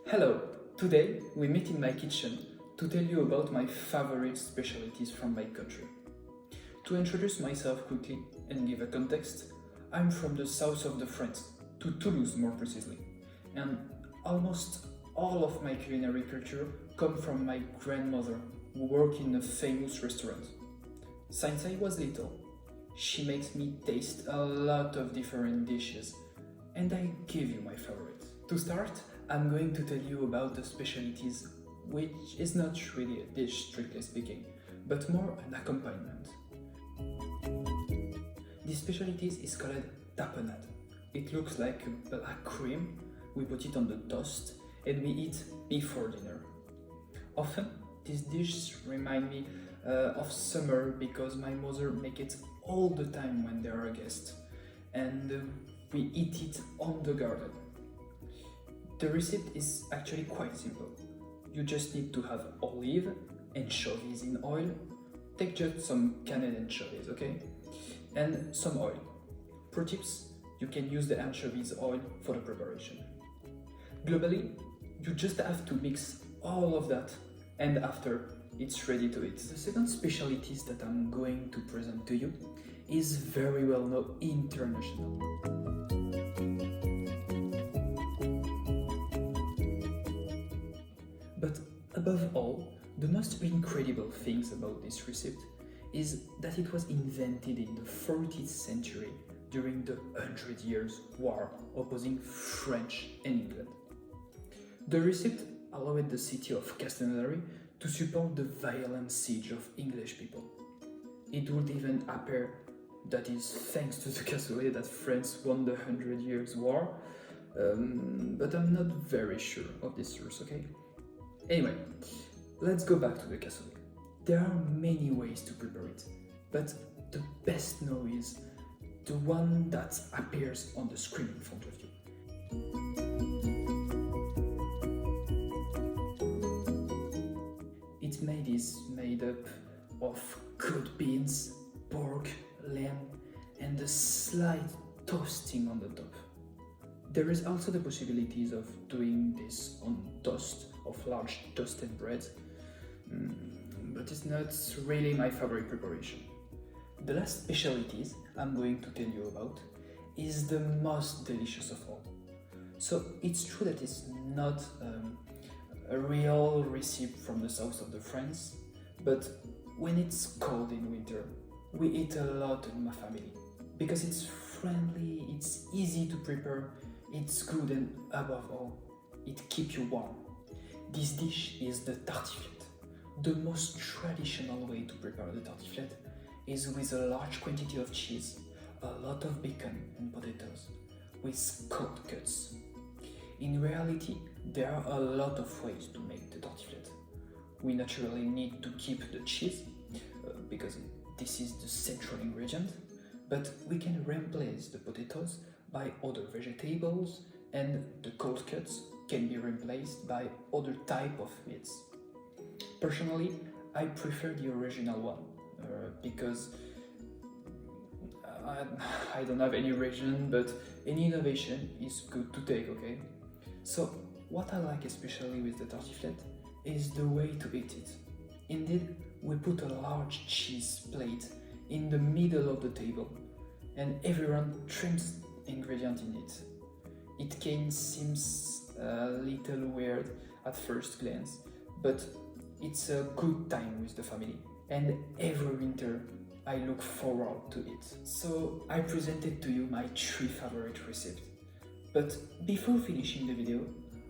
Hello, today we meet in my kitchen to tell you about my favorite specialties from my country. To introduce myself quickly and give a context, I'm from the south of the France, to Toulouse more precisely, and almost all of my culinary culture come from my grandmother who worked in a famous restaurant. Since I was little, she makes me taste a lot of different dishes, and I give you my favorite. To start, I'm going to tell you about the specialties, which is not really a dish strictly speaking, but more an accompaniment. This specialties is called tapenade. It looks like a black cream, we put it on the toast and we eat before dinner. Often, this dish remind me of summer because my mother make it all the time when there are guests, and we eat it on the garden. The recipe is actually quite simple. You just need to have olive, anchovies in oil. Take just some canned anchovies, okay? And some oil. Pro tips, you can use the anchovies oil for the preparation. Globally, you just have to mix all of that, and after, it's ready to eat. The second specialties that I'm going to present to you is very well known international. But above all, the most incredible things about this recipe is that it was invented in the 14th century during the 100 Years' War opposing French and England. The recipe allowed the city of Castellari to support the violent siege of English people. It would even appear that is thanks to the cassoulet that France won the 100 Years' War, but I'm not very sure of this source, okay? Anyway, let's go back to the cassoulet. There are many ways to prepare it, but the best known is the one that appears on the screen in front of you. Its made is made up of good beans, pork, lamb, and a slight toasting on the top. There is also the possibilities of doing this on toast of large toasted bread, but it's not really my favorite preparation. The last specialties I'm going to tell you about is the most delicious of all. So it's true that it's not a real recipe from the south of the France, but when it's cold in winter, we eat a lot in my family because it's friendly, it's easy to prepare, it's good, and above all, it keeps you warm. This dish is the tartiflette. The most traditional way to prepare the tartiflette is with a large quantity of cheese, a lot of bacon and potatoes, with cold cuts. In reality, there are a lot of ways to make the tartiflette. We naturally need to keep the cheese, because this is the central ingredient, but we can replace the potatoes by other vegetables, and the cold cuts can be replaced by other type of meats. Personally, I prefer the original one because I don't have any reason, but any innovation is good to take, okay? So what I like especially with the tartiflette is the way to eat it. Indeed, we put a large cheese plate in the middle of the table and everyone trims ingredient in it. It can seem a little weird at first glance, but it's a good time with the family, and every winter I look forward to it. So I presented to you my 3 favorite recipes, but before finishing the video,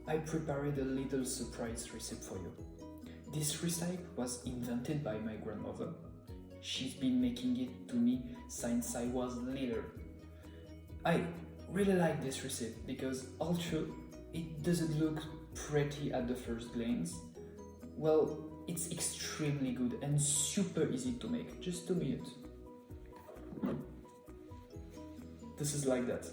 I prepared a little surprise recipe for you. This recipe was invented by my grandmother. She's been making it to me since I was little. I really like this recipe because although it doesn't look pretty at the first glance, well, it's extremely good and super easy to make. Just 2 minutes. This is like that.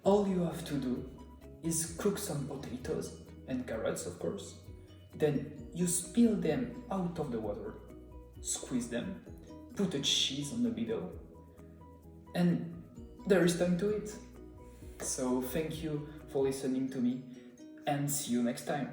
All you have to do is cook some potatoes and carrots, of course. Then you spill them out of the water, squeeze them, put a cheese on the middle, and there is time to eat. So thank you for listening to me and see you next time.